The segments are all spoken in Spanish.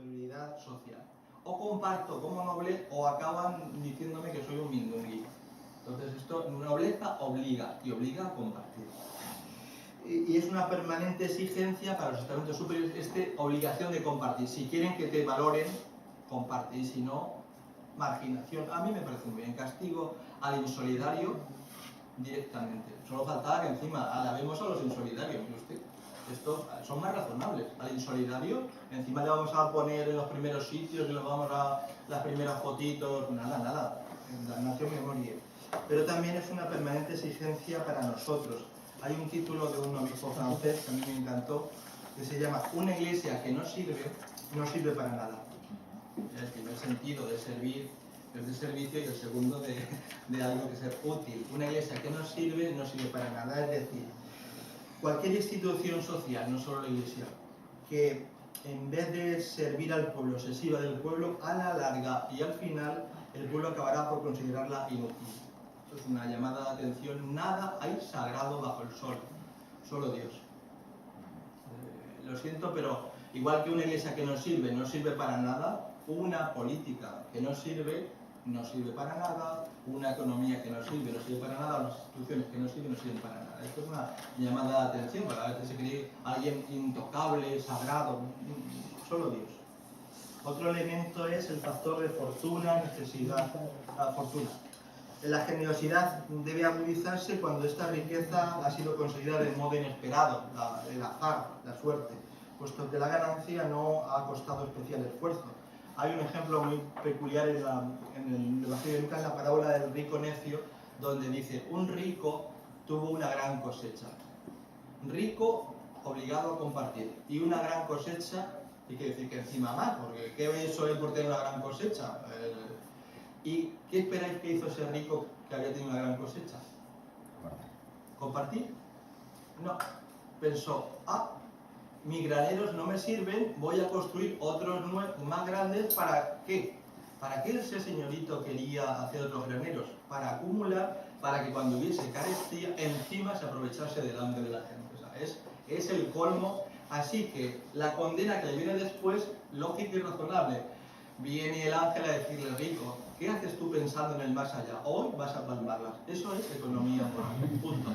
responsabilidad social. O comparto como noble o acaban diciéndome que soy un mindungui. Entonces esto, nobleza obliga y obliga a compartir. Y es una permanente exigencia para los estamentos superiores esta obligación de compartir. Si quieren que te valoren, comparte, y si no, marginación. A mí me parece muy bien. Castigo al insolidario directamente. Solo faltaba que encima alabemos a los insolidarios. Mire usted, estos son más razonables. Al insolidario, encima le vamos a poner en los primeros sitios y le vamos a las primeras fotitos, nada. En la nación memoria. Pero también es una permanente exigencia para nosotros. Hay un título de un obispo francés que a mí me encantó, que se llama Una iglesia que no sirve para nada. El primer sentido de servir es de servicio y el segundo de algo que ser útil. Una iglesia que no sirve para nada. Es decir, cualquier institución social, no solo la iglesia, que en vez de servir al pueblo se sirva del pueblo, a la larga y al final el pueblo acabará por considerarla inútil. Esto es una llamada de atención. Nada hay sagrado bajo el sol, solo Dios. Lo siento, pero igual que una iglesia que no sirve para nada, una política que no sirve para nada, una economía que no sirve para nada, unas instituciones que no sirven para nada. Esto es una llamada de atención, porque a veces se cree alguien intocable, sagrado, solo Dios. Otro elemento es el factor de fortuna, necesidad, fortuna. La generosidad debe agudizarse cuando esta riqueza ha sido conseguida de modo inesperado, el azar, la suerte, puesto que la ganancia no ha costado especial esfuerzo. Hay un ejemplo muy peculiar en el Evangelio de Lucas, la parábola del rico necio, donde dice, un rico tuvo una gran cosecha. Rico obligado a compartir. Y una gran cosecha, y quiere decir que encima más, porque ¿qué hizo él por tener una gran cosecha? ¿Y qué esperáis que hizo ese rico que había tenido una gran cosecha? ¿Compartir? No. Pensó, mis graneros no me sirven, voy a construir otros más grandes. ¿Para qué? ¿Para qué ese señorito quería hacer otros graneros? Para acumular, para que cuando hubiese carestía, encima se aprovechase delante de la gente. O sea, es el colmo. Así que la condena que le viene después, lógica y razonable. Viene el ángel a decirle, rico, ¿qué haces tú pensando en el más allá? Hoy vas a palmarlas. Eso es economía, punto.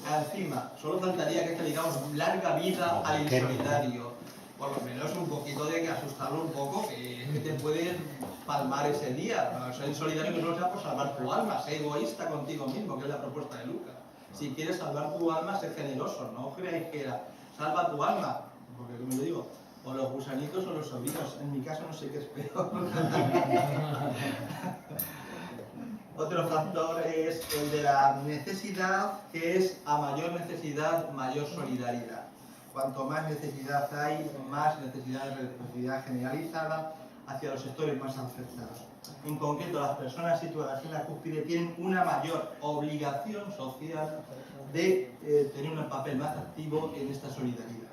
Encima, solo faltaría que digamos larga vida al insolidario. Por lo menos un poquito de que asustarlo un poco, que te pueden palmar ese día. Ser insolidario que solo sea por salvar tu alma, sé egoísta contigo mismo, que es la propuesta de Lucas. Si quieres salvar tu alma, sé generoso, no creáis que era salva tu alma, porque como yo digo, o los gusanitos o los ovinos. En mi caso no sé qué es peor. Otro factor es el de la necesidad, que es a mayor necesidad, mayor solidaridad. Cuanto más necesidad hay, más necesidad de reciprocidad generalizada hacia los sectores más afectados. En concreto, las personas situadas en la cúspide tienen una mayor obligación social de tener un papel más activo en esta solidaridad.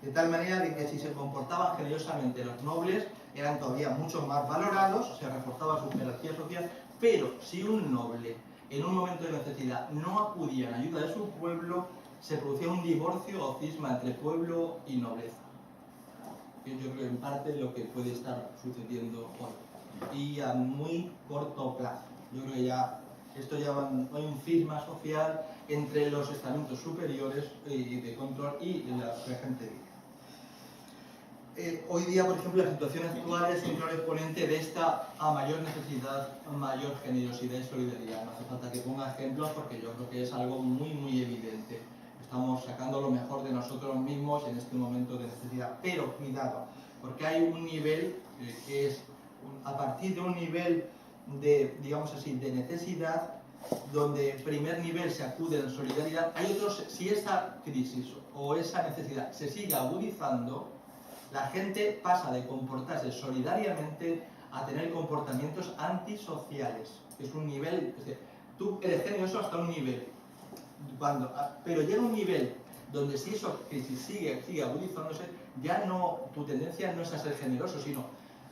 De tal manera de que si se comportaban generosamente los nobles, eran todavía mucho más valorados, se reforzaba su jerarquía social, pero si un noble en un momento de necesidad no acudía en ayuda de su pueblo, se producía un divorcio o cisma entre pueblo y nobleza. Yo creo que en parte lo que puede estar sucediendo hoy. Y a muy corto plazo. Yo creo que esto ya hay un cisma social entre los estamentos superiores de control y la gente viva. Hoy día, por ejemplo, la situación actual es un claro exponente de esta a mayor necesidad, a mayor generosidad y solidaridad. No hace falta que ponga ejemplos porque yo creo que es algo muy evidente. Estamos sacando lo mejor de nosotros mismos en este momento de necesidad. Pero cuidado, porque hay un nivel que es, a partir de un nivel de, digamos así, de necesidad, donde en primer nivel se acude en solidaridad, hay otros, si esa crisis o esa necesidad se sigue agudizando, la gente pasa de comportarse solidariamente a tener comportamientos antisociales. Es un nivel, es decir, tú eres generoso hasta un nivel, pero llega un nivel donde si eso sigue agudizándose, ya no, tu tendencia no es a ser generoso, sino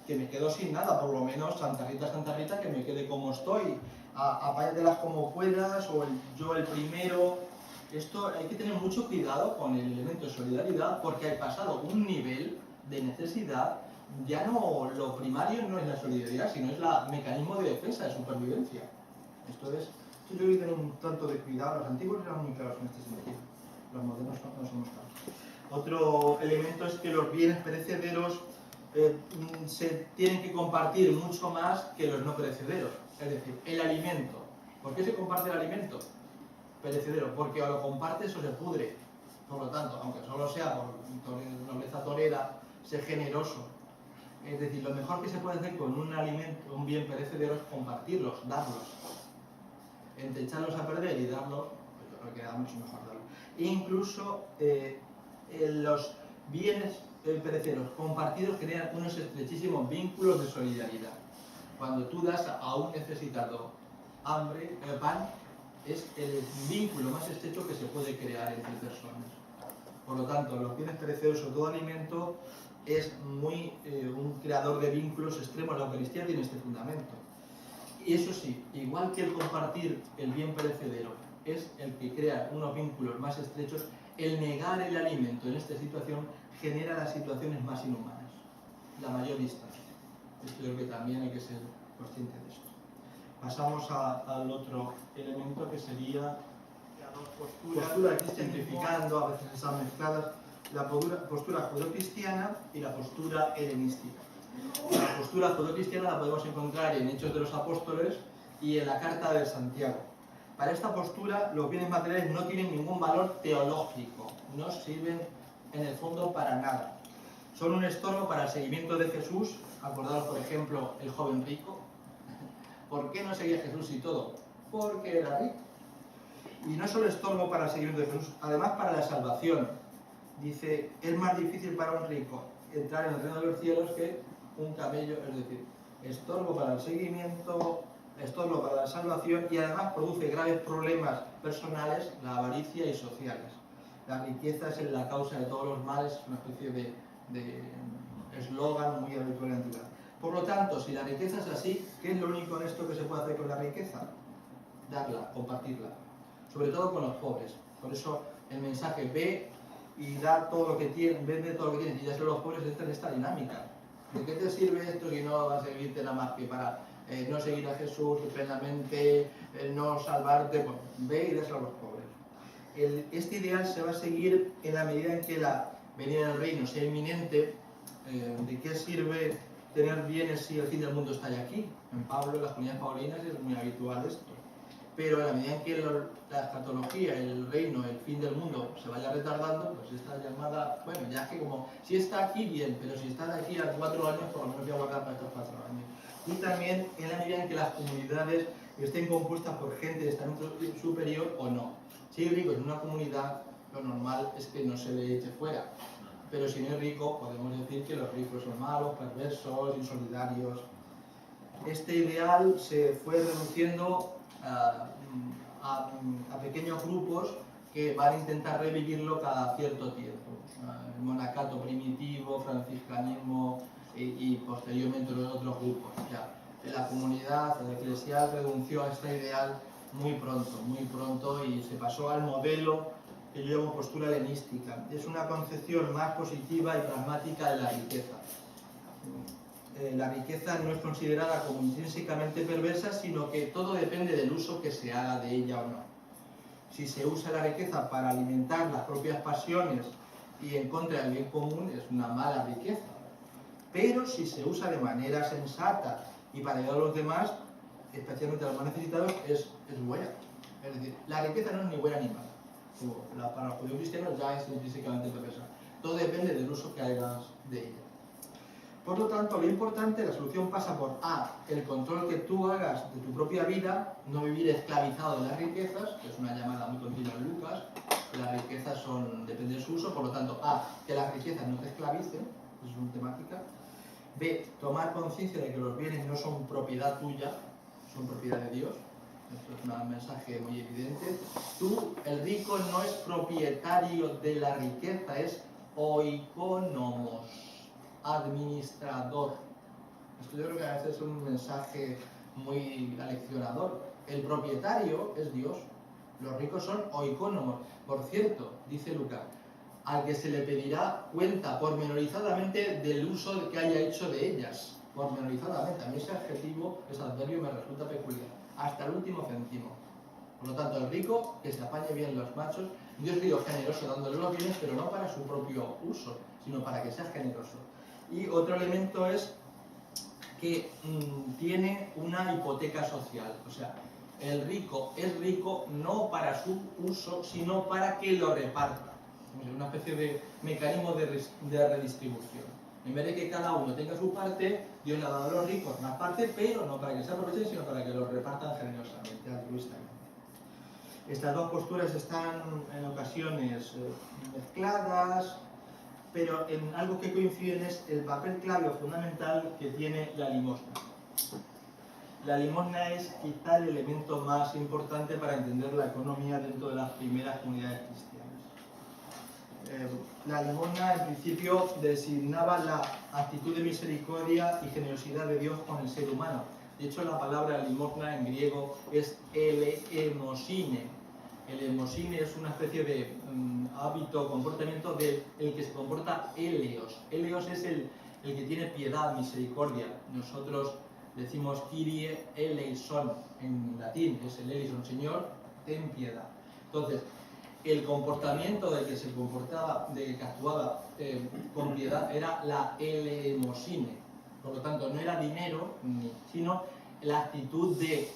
que me quedo sin nada, por lo menos Santa Rita, que me quede como estoy, apáñatelas como puedas, o yo el primero. Esto hay que tener mucho cuidado con el elemento de solidaridad, porque hay pasado un nivel de necesidad, ya no, lo primario no es la solidaridad, sino es el mecanismo de defensa, de supervivencia. Esto yo creo que tienen un tanto de cuidado. Los antiguos eran muy claros en este sentido, los modernos no somos claros. Otro elemento es que los bienes perecederos se tienen que compartir mucho más que los no perecederos. Es decir, el alimento. ¿Por qué se comparte el alimento perecedero? Porque o lo compartes o se pudre. Por lo tanto, aunque solo sea por nobleza torera, ser generoso. Es decir, lo mejor que se puede hacer con un alimento, un bien perecedero, es compartirlos, darlos. Entre echarlos a perder y darlos, pues yo creo que da mucho mejor darlos. E incluso los bienes perecederos compartidos crean unos estrechísimos vínculos de solidaridad. Cuando tú das a un necesitado pan, es el vínculo más estrecho que se puede crear entre personas. Por lo tanto, los bienes perecederos, sobre todo alimento, es un creador de vínculos extremos. La Eucaristía tiene este fundamento. Y eso sí, igual que el compartir el bien perecedero es el que crea unos vínculos más estrechos, el negar el alimento en esta situación genera las situaciones más inhumanas, la mayor distancia. Esto yo creo que también hay que ser consciente de esto. Pasamos al otro elemento, que sería las dos posturas, simplificando, a veces están mezcladas, la postura judeocristiana y la postura helenística. La postura judeocristiana la podemos encontrar en Hechos de los Apóstoles y en la Carta de Santiago. Para esta postura, los bienes materiales no tienen ningún valor teológico, no sirven en el fondo para nada. Son un estorbo para el seguimiento de Jesús. Acordaos, por ejemplo, el joven rico. ¿Por qué no seguía a Jesús y todo? Porque era rico. Y no solo estorbo para el seguimiento de Jesús, además para la salvación. Dice, es más difícil para un rico entrar en el reino de los cielos que un camello, es decir, estorbo para el seguimiento, estorbo para la salvación, y además produce graves problemas personales, la avaricia y sociales. La riqueza es la causa de todos los males, es una especie de eslogan muy habitual en la antigüedad. Por lo tanto, si la riqueza es así, ¿qué es lo único honesto que se puede hacer con la riqueza? Darla, compartirla, sobre todo con los pobres. Por eso el mensaje, ve y da todo lo que tienes, vende todo lo que tienes y dáselo a los pobres, entra en esta dinámica. ¿De qué te sirve esto si no va a servirte nada más que para no seguir a Jesús plenamente, no salvarte? Pues ve y dáselo a los pobres. Este ideal se va a seguir en la medida en que la venida del reino sea inminente. ¿De qué sirve tener bienes si el fin del mundo está ya aquí? En Pablo, en las comunidades paulinas, es muy habitual esto. Pero en la medida en que la escatología, el reino, el fin del mundo se vaya retardando, pues esta llamada, bueno, ya es que como, si está aquí bien, pero si está de aquí a 4 años, por lo menos voy a guardar para estos 4 años. Y también en la medida en que las comunidades estén compuestas por gente de estatuto superior o no. Si hay ricos en una comunidad, lo normal es que no se le eche fuera. Pero si no es rico, podemos decir que los ricos son malos, perversos, insolidarios. Este ideal se fue reduciendo a pequeños grupos que van a intentar revivirlo cada cierto tiempo. El monacato primitivo, franciscanismo y posteriormente los otros grupos. Ya, la comunidad eclesial renunció a este ideal muy pronto, y se pasó al modelo que yo llamo postura helenística. Es una concepción más positiva y pragmática de la riqueza. La riqueza no es considerada como intrínsecamente perversa, sino que todo depende del uso que se haga de ella o no. Si se usa la riqueza para alimentar las propias pasiones y en contra del bien común, es una mala riqueza. Pero si se usa de manera sensata y para ayudar a los demás, especialmente a los más necesitados, es buena. Es decir, la riqueza no es ni buena ni mala. Para los judíos cristianos ya es intrínsecamente perversa. Todo depende del uso que hagas de ella. Por lo tanto, lo importante, la solución pasa por A, el control que tú hagas de tu propia vida, no vivir esclavizado de las riquezas, que es una llamada muy continua en Lucas. Las riquezas depende de su uso, por lo tanto, A, que las riquezas no te esclavicen, es una temática. B, tomar conciencia de que los bienes no son propiedad tuya, son propiedad de Dios. Esto es un mensaje muy evidente. Tú, el rico, no es propietario de la riqueza, es oikonomos, administrador. Esto yo creo que a veces es un mensaje muy aleccionador. El propietario es Dios. Los ricos son oikónomos. Por cierto, dice Lucas, al que se le pedirá cuenta pormenorizadamente del uso que haya hecho de ellas. Pormenorizadamente. A mí ese adverbio me resulta peculiar. Hasta el último céntimo. Por lo tanto, el rico, que se apañe bien los machos. Dios ha sido generoso dándole los bienes, pero no para su propio uso, sino para que sea generoso. Y otro elemento es que tiene una hipoteca social. O sea, el rico es rico no para su uso, sino para que lo reparta. Una especie de mecanismo de redistribución. En vez de que cada uno tenga su parte, Dios le ha dado a los ricos una parte, pero no para que se aprovechen, sino para que lo repartan generosamente, altruistamente. Estas dos posturas están en ocasiones mezcladas, pero en algo que coinciden es el papel clave o fundamental que tiene la limosna. La limosna es quizá el elemento más importante para entender la economía dentro de las primeras comunidades cristianas. La limosna en principio designaba la actitud de misericordia y generosidad de Dios con el ser humano. De hecho, la palabra limosna en griego es elemosine. El elemosine es una especie de hábito, comportamiento del que se comporta eleos. Eleos es el que tiene piedad, misericordia. Nosotros decimos Kyrie eleison en latín, es el eleison, Señor, ten piedad. Entonces, el comportamiento del que se comportaba, del que actuaba con piedad, era la elemosine. Por lo tanto, no era dinero, sino la actitud de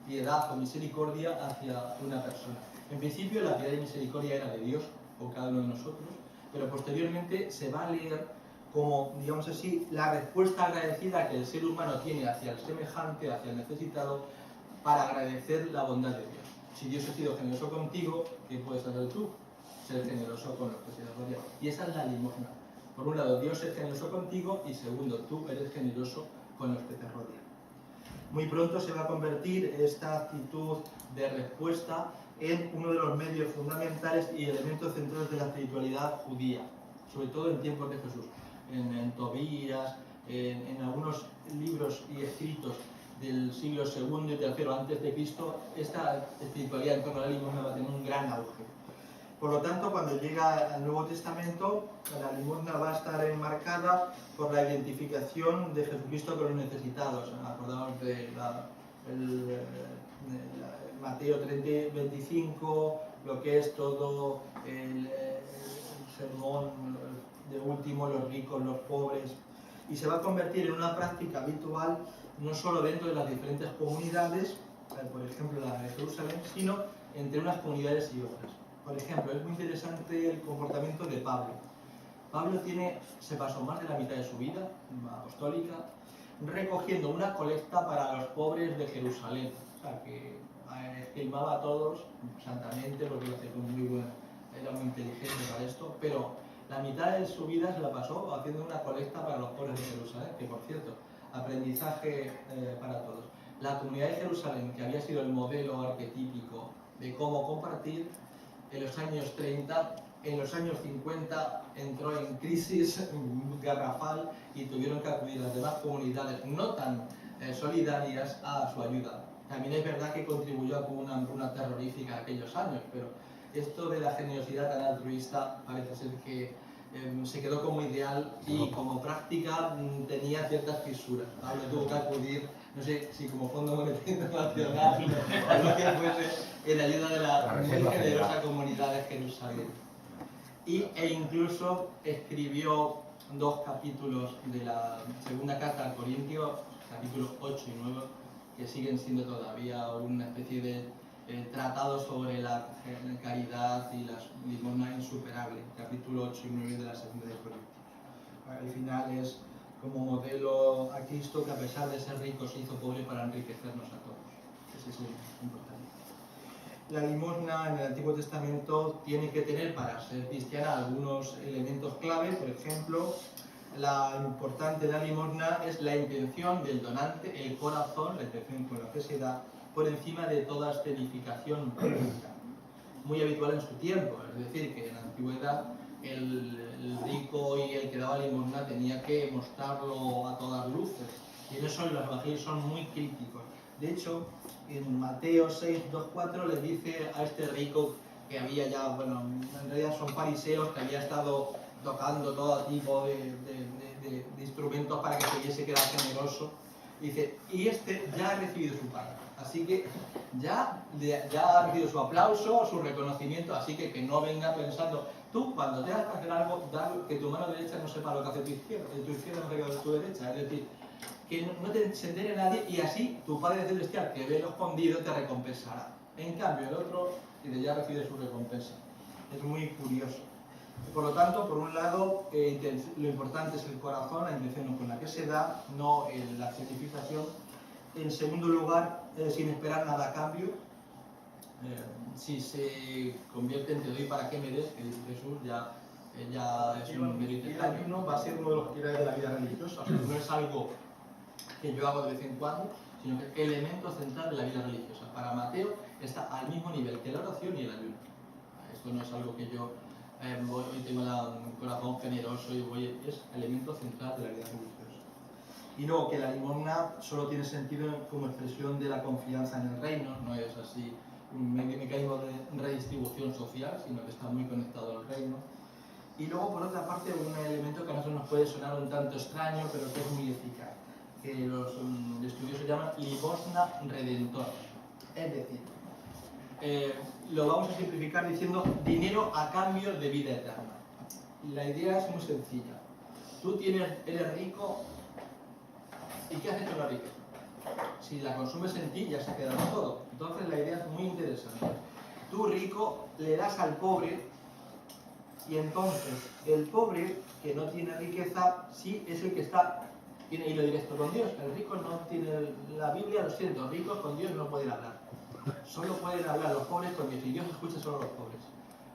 piedad o misericordia hacia una persona. En principio, la piedad y misericordia era de Dios, por cada uno de nosotros, pero posteriormente se va a leer como, digamos así, la respuesta agradecida que el ser humano tiene hacia el semejante, hacia el necesitado, para agradecer la bondad de Dios. Si Dios ha sido generoso contigo, ¿qué puedes hacer tú? Ser generoso con los que se te rodean. Y esa es la limosna. Por un lado, Dios es generoso contigo, y segundo, tú eres generoso con los que te rodean. Muy pronto se va a convertir esta actitud de respuesta en uno de los medios fundamentales y elementos centrales de la espiritualidad judía, sobre todo en tiempos de Jesús. En Tobías, en algunos libros y escritos del siglo II y III antes de Cristo, esta espiritualidad en torno a la limosna va a tener un gran auge. Por lo tanto, cuando llega al Nuevo Testamento, la limosna va a estar enmarcada por la identificación de Jesucristo con los necesitados. Acordaos de Mateo 30, 25, lo que es todo el sermón de último, los ricos, los pobres, y se va a convertir en una práctica habitual no solo dentro de las diferentes comunidades, por ejemplo la de Jerusalén, sino entre unas comunidades y otras. Por ejemplo, es muy interesante el comportamiento de Pablo. Pablo se pasó más de la mitad de su vida apostólica recogiendo una colecta para los pobres de Jerusalén. O sea, que estimaba a todos santamente, porque era muy inteligente para esto, pero la mitad de su vida se la pasó haciendo una colecta para los pobres de Jerusalén, que por cierto, aprendizaje para todos. La comunidad de Jerusalén, que había sido el modelo arquetípico de cómo compartir, en los años 30, en los años 50 entró en crisis garrafal y tuvieron que acudir las demás comunidades no tan solidarias a su ayuda. También es verdad que contribuyó a una hambruna terrorífica en aquellos años, pero esto de la generosidad tan altruista parece ser que se quedó como ideal y como práctica tenía ciertas fisuras. Pablo tuvo que acudir, no sé si como Fondo Monetario Internacional o lo que fuese, en ayuda de la muy generosa comunidad de Jerusalén. E incluso escribió 2 capítulos de la segunda carta al Corintios, capítulos 8 y 9, que siguen siendo todavía una especie de tratado sobre la caridad y la limosna insuperable, capítulo 8 y 9 de la segunda de Corintios. Al final es como modelo a Cristo, que a pesar de ser rico se hizo pobre para enriquecernos a todos. Ese es el importante. La limosna en el Antiguo Testamento tiene que tener, para ser cristiana, algunos elementos clave. Por ejemplo, la importante de la limosna es la intención del donante, el corazón, la intención con la que se da, por encima de toda escenificación pública. Muy habitual en su tiempo, es decir, que en la antigüedad el rico y el que daba limosna tenía que mostrarlo a todas luces, y en eso los evangelios son muy críticos. De hecho, en Mateo 6, 2, 4 le dice a este rico que había ya, bueno, en realidad son fariseos que había estado tocando todo tipo de instrumentos para que pudiese quedar generoso. Dice, y este ya ha recibido su paga, así que ya ha recibido su aplauso, su reconocimiento, así que no venga pensando, tú cuando tengas que hacer algo, que tu mano derecha no sepa lo que hace tu izquierda no sepa lo que hace tu derecha, es decir, que no se entere nadie y así tu Padre Celestial, que ve lo escondido, te recompensará. En cambio, el otro ya recibe su recompensa. Es muy curioso. Por lo tanto, por un lado, lo importante es el corazón, la intención con la que se da, no la certificación. En segundo lugar, sin esperar nada a cambio. Si se convierte en te doy para que me des, que dice Jesús, ya es un mérito. El ayuno va a ser uno de los pilares de la vida religiosa. O sea, no es algo que yo hago de vez en cuando, sino que es el elemento central de la vida religiosa. Para Mateo está al mismo nivel que la oración y el ayuno. Esto no es algo que yo hoy tengo un corazón generoso y es el elemento central de la vida religiosa. Y luego que la limosna solo tiene sentido como expresión de la confianza en el reino, no es así un mecanismo de redistribución social, sino que está muy conectado al reino. Y luego, por otra parte, un elemento que a nosotros nos puede sonar un tanto extraño, pero que es muy eficaz, que los estudiosos llaman limosna redentora. Es decir, lo vamos a simplificar diciendo dinero a cambio de vida eterna. La idea es muy sencilla. Tú eres rico, ¿y qué haces con la riqueza? Si la consumes en ti, ya se ha quedado todo. Entonces la idea es muy interesante. Tú rico le das al pobre y entonces el pobre que no tiene riqueza sí es el que tiene hilo directo con Dios. El rico no tiene la Biblia, lo siento, ricos con Dios no pueden hablar. Solo pueden hablar los pobres con Dios y Dios escucha solo a los pobres.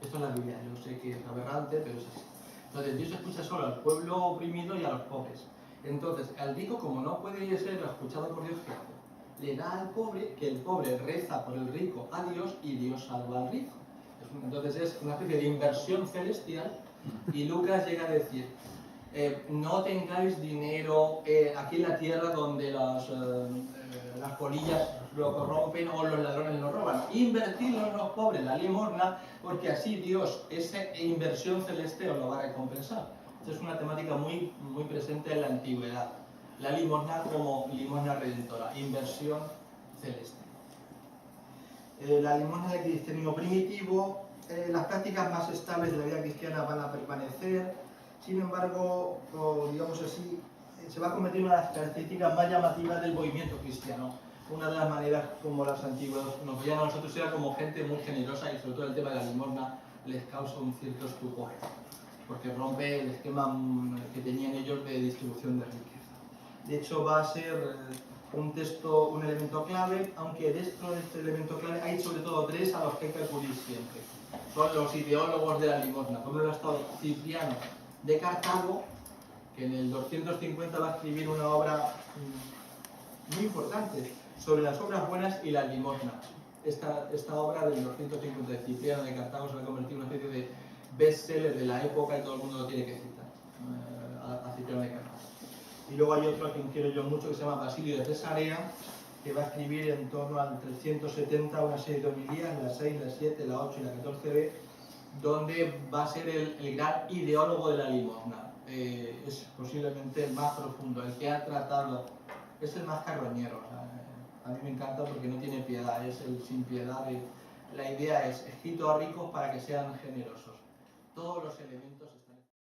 Esto es la Biblia, yo sé que es aberrante, pero es así. Entonces Dios escucha solo al pueblo oprimido y a los pobres. Entonces, al rico, como no puede ser escuchado por Dios, ¿qué hace? Le da al pobre, que el pobre reza por el rico a Dios y Dios salva al rico. Entonces es una especie de inversión celestial y Lucas llega a decir, no tengáis dinero aquí en la tierra donde las polillas lo corrompen o los ladrones lo roban. Invertirlo en los pobres, la limosna, porque así Dios, esa inversión celeste os lo va a recompensar. Esta es una temática muy, muy presente en la antigüedad. La limosna como limosna redentora, inversión celeste. La limosna del cristianismo primitivo, las prácticas más estables de la vida cristiana van a permanecer, sin embargo, digamos así, se va a convertir en una de las características más llamativas del movimiento cristiano. Una de las maneras como las antiguas nos veían a nosotros era como gente muy generosa y sobre todo el tema de la limosna les causa un cierto estupor, porque rompe el esquema que tenían ellos de distribución de riqueza. De hecho, va a ser un elemento clave, aunque dentro de este elemento clave hay sobre todo tres a los que hay que acudir siempre. Son los ideólogos de la limosna. Por un lado está Cipriano de Cartago, que en el 250 va a escribir una obra muy importante sobre las obras buenas y la limosna. Esta obra del 250 de Cipriano de Cartago se va a convertir en una especie de bestseller de la época y todo el mundo lo tiene que citar, a Cipriano de Cartago. Y luego hay otro a quien quiero yo mucho que se llama Basilio de Cesarea, que va a escribir en torno al 370 una serie de homilías, la 6, la 7, la 8 y la 14b, donde va a ser el gran ideólogo de la limosna. Es posiblemente el más profundo, el que ha tratado, es el más carroñero. A mí me encanta porque no tiene piedad, es el sin piedad. La idea es escrito a ricos para que sean generosos. Todos los elementos